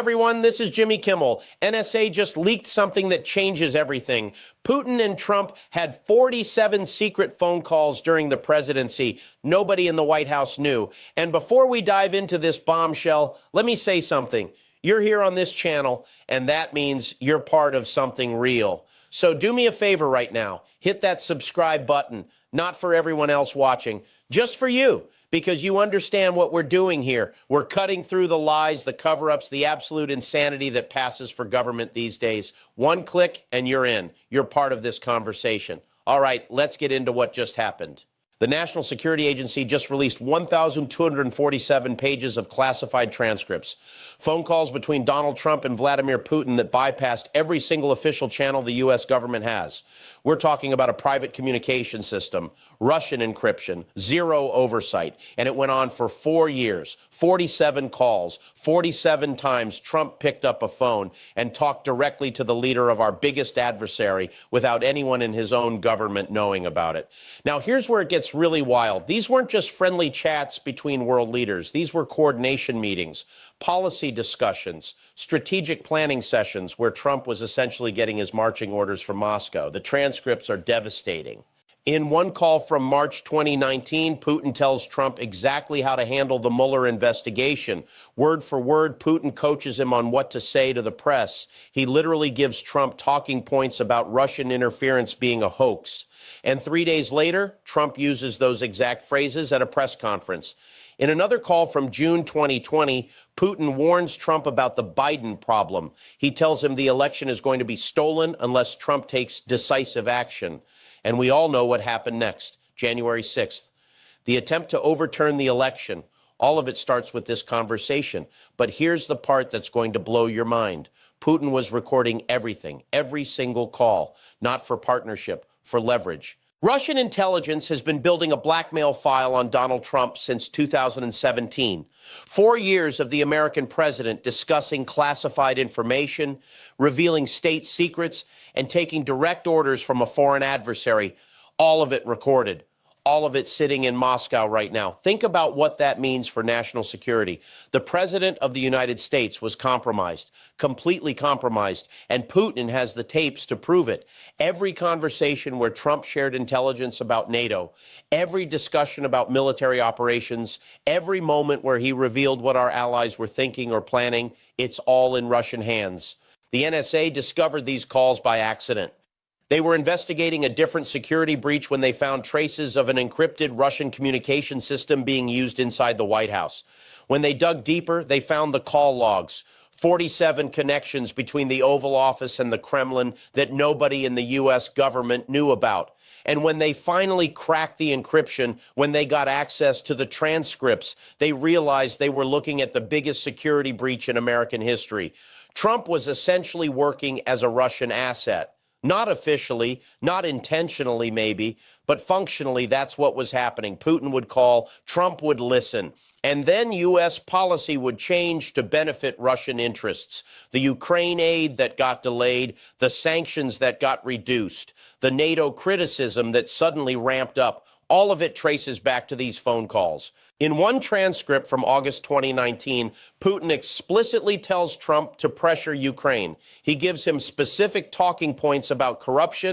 everyone. This is Jimmy Kimmel. NSA just leaked something that changes everything. Putin and Trump had 47 secret phone calls during the presidency. Nobody in the White House knew. And before we dive into this bombshell, let me say something. You're here on this channel, and that means you're part of something real. So do me a favor right now. Hit that subscribe button. Not for everyone else watching, just for you, because you understand what we're doing here. We're cutting through the lies, the cover-ups, the absolute insanity that passes for government these days. One click and you're in. You're part of this conversation. All right, let's get into what just happened. The National Security Agency just released 1,247 pages of classified transcripts. Phone calls between Donald Trump and Vladimir Putin that bypassed every single official channel the U.S. government has. We're talking about a private communication system, Russian encryption, zero oversight, and it went on for 4 years, 47 calls, 47 times Trump picked up a phone and talked directly to the leader of our biggest adversary without anyone in his own government knowing about it. Now, here's where it gets really wild. These weren't just friendly chats between world leaders. These were coordination meetings, policy discussions, strategic planning sessions where Trump was essentially getting his marching orders from Moscow. The transcripts are devastating. In one call from March 2019, Putin tells Trump exactly how to handle the Mueller investigation. Word for word, Putin coaches him on what to say to the press. He literally gives Trump talking points about Russian interference being a hoax. And 3 days later, Trump uses those exact phrases at a press conference. In another call from June 2020, Putin warns Trump about the Biden problem. He tells him the election is going to be stolen unless Trump takes decisive action. And we all know what happened next, January 6th. The attempt to overturn the election. All of it starts with this conversation. But here's the part that's going to blow your mind. Putin was recording everything, every single call, not for partnership, for leverage. Russian intelligence has been building a blackmail file on Donald Trump since 2017. 4 years of the American president discussing classified information, revealing state secrets, and taking direct orders from a foreign adversary, all of it recorded. All of it sitting in Moscow right now. Think about what that means for national security. The president of the United States was compromised, completely compromised, and Putin has the tapes to prove it. Every conversation where Trump shared intelligence about NATO, every discussion about military operations, every moment where he revealed what our allies were thinking or planning, it's all in Russian hands. The NSA discovered these calls by accident. They were investigating a different security breach when they found traces of an encrypted Russian communication system being used inside the White House. When they dug deeper, they found the call logs, 47 connections between the Oval Office and the Kremlin that nobody in the U.S. government knew about. And when they finally cracked the encryption, when they got access to the transcripts, they realized they were looking at the biggest security breach in American history. Trump was essentially working as a Russian asset. Not officially, not intentionally maybe, but functionally that's what was happening. Putin would call, Trump would listen, and then U.S. policy would change to benefit Russian interests. The Ukraine aid that got delayed, the sanctions that got reduced, the NATO criticism that suddenly ramped up, all of it traces back to these phone calls. In one transcript from August 2019, Putin explicitly tells Trump to pressure Ukraine. He gives him specific talking points about corruption